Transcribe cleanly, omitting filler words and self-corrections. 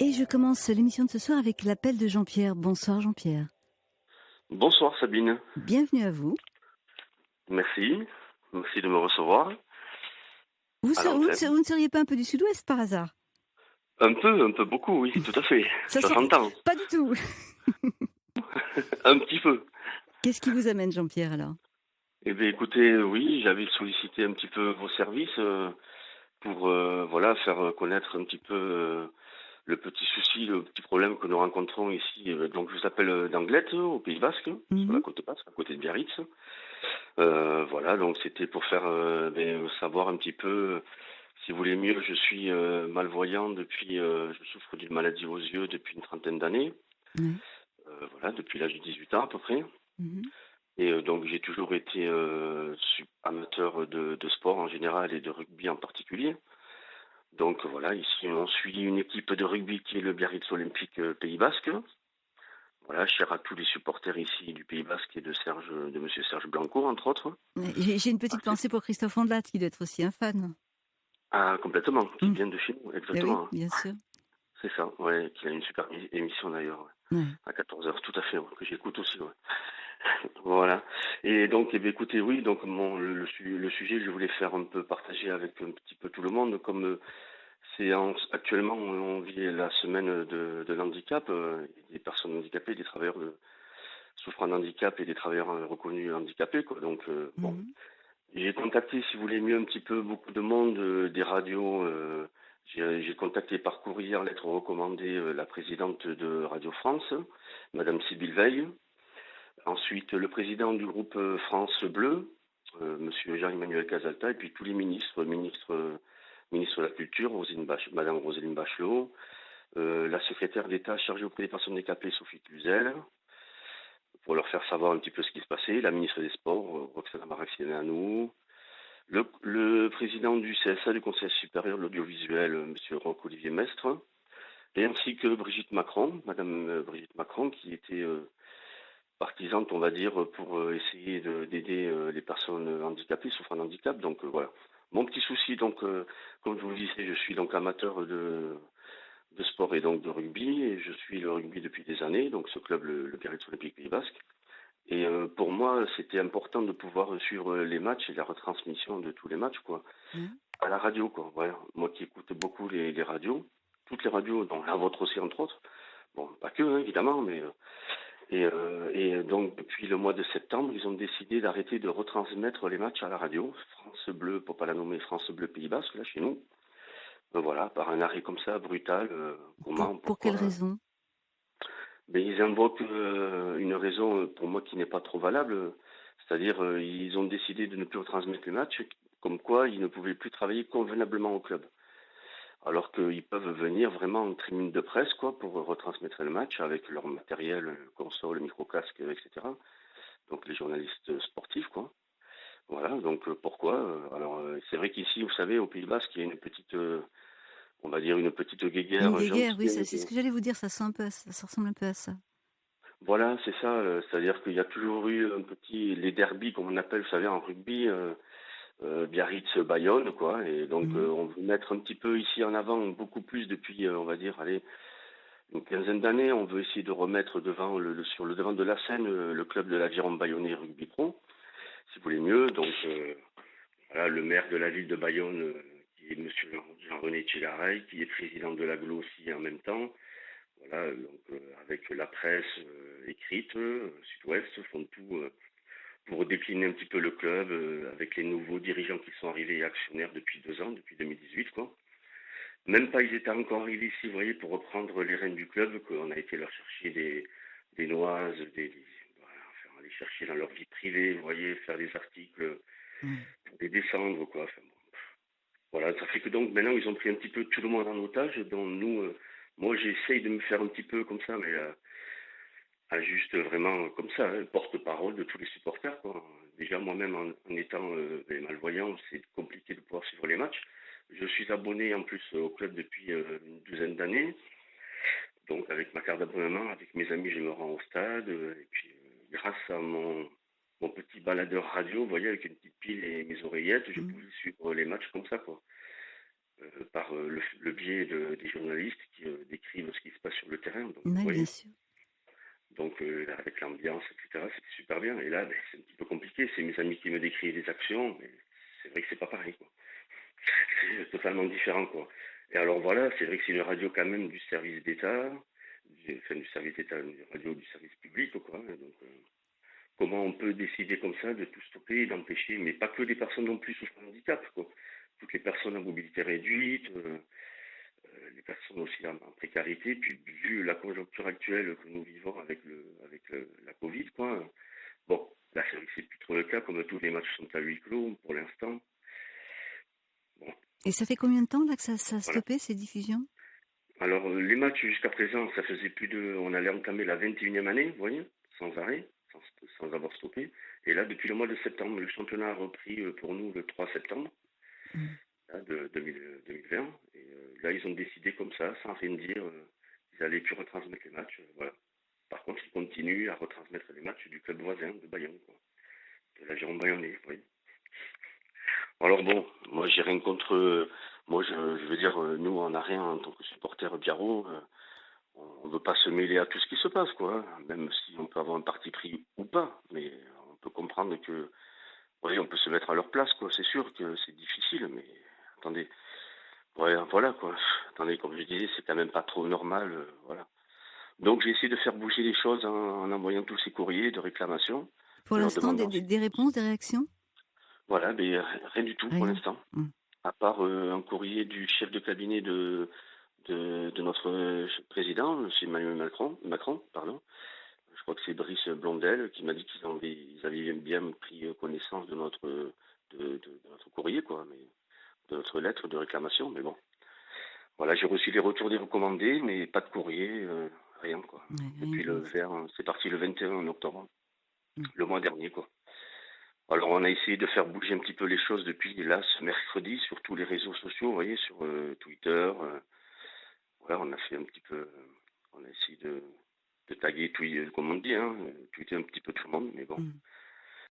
Et je commence l'émission de ce soir avec l'appel de Jean-Pierre. Bonsoir Jean-Pierre. Bonsoir Sabine. Bienvenue à vous. Merci. Merci de me recevoir Vous, à vous l'antenne. ne seriez pas un peu du Sud-Ouest par hasard? Un peu beaucoup, oui, tout à fait. Ça Ça sent... s'entend. Pas du tout. Un petit peu. Qu'est-ce qui vous amène Jean-Pierre alors? Eh bien écoutez, oui, j'avais sollicité un petit peu vos services pour voilà, faire connaître un petit peu le petit souci, le petit problème que nous rencontrons ici. Donc je vous appelle d'Anglet, au Pays Basque, sur la Mhm. côte basque, à côté de Biarritz. Voilà, donc c'était pour faire savoir un petit peu, si vous voulez mieux, je suis malvoyant depuis, je souffre d'une maladie aux yeux depuis une trentaine d'années, Ouais. voilà, depuis l'âge de 18 ans à peu près. Mhm. Et donc j'ai toujours été amateur de sport en général et de rugby en particulier. Donc voilà, ici on suit une équipe de rugby qui est le Biarritz Olympique Pays Basque. Voilà, cher à tous les supporters ici du Pays Basque et de Monsieur Serge Blanco entre autres. Ouais, j'ai une Ah, petite pensée pour Christophe Ondelat, qui doit être aussi un fan. complètement, qui Mhm. vient de chez nous, Eh oui, exactement. bien sûr. C'est ça, ouais, qu'il a une super émission d'ailleurs, ouais. Ouais. À 14 heures, tout à fait, ouais, que j'écoute aussi, ouais. Voilà. Et donc, eh bien, écoutez, oui, donc le sujet, je voulais faire un peu partager avec un petit peu tout le monde, comme actuellement, on vit la semaine de l'handicap, des personnes handicapées, des travailleurs souffrant d'handicap et des travailleurs reconnus handicapés, quoi. Donc, bon, Mhm. j'ai contacté, si vous voulez mieux, un petit peu beaucoup de monde, des radios. J'ai contacté par courrier, lettre recommandée, la présidente de Radio France, Madame Sybille Veil. Ensuite, le président du groupe France Bleu, Monsieur Jean-Emmanuel Casalta, et puis tous les ministres de la Culture, Madame Roselyne Bachelot, la secrétaire d'État chargée auprès des personnes handicapées, Sophie Cluzel, pour leur faire savoir un petit peu ce qui se passait, la ministre des Sports, Roxana Maracineanu, le président du CSA, du Conseil supérieur de l'audiovisuel, Monsieur Roch-Olivier Mestre, et ainsi que Brigitte Macron, Madame Brigitte Macron, qui était partisante, on va dire, pour essayer d'aider les personnes handicapées, souffrant de handicap. Donc voilà. Mon petit souci, donc, comme je vous le disais, je suis donc amateur de sport et donc de rugby, et je suis le rugby depuis des années, donc ce club, le Biarritz Olympique Pays Basque. Et pour moi, c'était important de pouvoir suivre les matchs et la retransmission de tous les matchs, quoi, Ouais. à la radio, quoi. Voilà. Moi qui écoute beaucoup les radios, toutes les radios, dont la vôtre aussi, entre autres. Bon, pas que, hein, évidemment, mais et donc depuis le mois de septembre, ils ont décidé d'arrêter de retransmettre les matchs à la radio. France Bleu, pour pas la nommer, France Bleu Pays Basque, là, chez nous. Voilà, par un arrêt comme ça, brutal. Comment, Pour quelle pourquoi? raison? Ben, ils invoquent une raison pour moi qui n'est pas trop valable. C'est-à-dire, ils ont décidé de ne plus retransmettre les matchs, comme quoi ils ne pouvaient plus travailler convenablement au club. Alors qu'ils peuvent venir vraiment en tribune de presse, quoi, pour retransmettre le match avec leur matériel, console, micro-casque, etc. Donc les journalistes sportifs, quoi. Voilà, donc pourquoi Alors c'est vrai qu'ici, vous savez, au Pays Basque, il y a une petite, on va dire une petite Une guéguerre guéguerre, oui, gentille. c'est ce que j'allais vous dire, ça sent un peu ça ressemble un peu à ça. Voilà, c'est ça. C'est-à-dire qu'il y a toujours eu un petit, les derbies, comme on appelle, vous savez, en rugby, Biarritz-Bayonne, quoi. Et donc Mhm. on veut mettre un petit peu ici en avant, beaucoup plus depuis, on va dire, allez, une quinzaine d'années, on veut essayer de remettre sur le devant de la scène le club de l'Aviron Bayonnais Rugby Pro, si vous voulez mieux. Donc voilà, le maire de la ville de Bayonne, qui est Monsieur Jean-René Tchegaray, qui est président de l'AGLO aussi en même temps. Voilà, donc avec la presse écrite, Sud-Ouest, font tout pour décliner un petit peu le club, avec les nouveaux dirigeants qui sont arrivés et actionnaires depuis 2 ans, depuis 2018, quoi. Même pas, ils étaient encore arrivés ici, vous voyez, pour reprendre les rênes du club, qu'on a été leur chercher des noises, voilà, enfin, aller chercher dans leur vie privée, vous voyez, faire des articles Ouais. pour les descendre, quoi. Enfin, bon. Voilà, ça fait que donc maintenant ils ont pris un petit peu tout le monde en otage, dont nous, moi j'essaye de me faire un petit peu comme ça, mais à juste vraiment comme ça, hein, porte-parole de tous les supporters, quoi. Déjà moi-même en étant malvoyant, c'est compliqué de pouvoir suivre les matchs. Je suis abonné en plus au club depuis une douzaine d'années, donc avec ma carte d'abonnement, avec mes amis, je me rends au stade, et puis grâce à mon petit baladeur radio, vous voyez, avec une petite pile et mes oreillettes, je Mhm. pouvais suivre les matchs comme ça, quoi. par le biais des journalistes qui décrivent ce qui se passe sur le terrain. Donc, vous Oui, bien voyez, sûr. donc avec l'ambiance, etc., c'était super bien. Et là, ben, c'est un petit peu compliqué. C'est mes amis qui me décrivent les actions, mais c'est vrai que c'est pas pareil, quoi. C'est totalement différent, quoi. Et alors voilà, c'est vrai que c'est une radio quand même du service d'État, enfin du service d'État, une radio du service public, quoi. Donc, comment on peut décider comme ça de tout stopper, d'empêcher, mais pas que les personnes non plus souffrant de handicap, quoi. Toutes les personnes à mobilité réduite, les personnes aussi en précarité, puis vu la conjoncture actuelle que nous vivons la Covid, quoi. Bon, là c'est vrai que c'est plus trop le cas, comme tous les matchs sont à huis clos pour l'instant. Bon, Et ça fait combien de temps là que ça a voilà. stoppé ces diffusions? Alors les matchs jusqu'à présent, ça faisait plus de, on allait entamer la 21e année, vous voyez, sans arrêt, sans avoir stoppé. Et là, depuis le mois de septembre, le championnat a repris pour nous le 3 septembre. Mm. Là, de 2020. Et là, ils ont décidé comme ça, sans rien dire, ils allaient plus retransmettre les matchs. Voilà. Par contre, ils continuent à retransmettre les matchs du club voisin de Bayonne, quoi, de l'Aviron Bayonnais. Oui. Alors bon, moi, j'ai rien contre. Moi, je veux dire, nous, on n'a rien en tant que supporter Biarro. On ne veut pas se mêler à tout ce qui se passe, quoi. Même si on peut avoir un parti pris ou pas. Mais on peut comprendre que, oui, on peut se mettre à leur place, quoi. C'est sûr que c'est difficile, mais attendez. Ouais, voilà quoi. Attendez, comme je disais, c'est quand même pas trop normal, voilà. Donc j'ai essayé de faire bouger les choses en envoyant tous ces courriers de réclamation, Pour en leur l'instant, demandant des réponses, des réactions? voilà, mais rien du tout pour Rien. l'instant, Mm. à part un courrier du chef de cabinet de notre président, M. Emmanuel Macron, pardon. Je crois que c'est Brice Blondel qui m'a dit ils avaient bien pris connaissance de notre courrier, quoi, mais de notre lettre de réclamation, mais bon. Voilà, j'ai reçu les retours des recommandés, mais pas de courrier, rien quoi. Ouais, rien Depuis pour l'instant. c'est parti le 21 octobre, Mm. le mois dernier quoi. Alors on a essayé de faire bouger un petit peu les choses depuis là ce mercredi sur tous les réseaux sociaux, vous voyez, sur Twitter. Voilà, on a fait un petit peu, on a essayé de taguer, comme on dit, hein, tweeter un petit peu tout le monde, mais bon. Mm.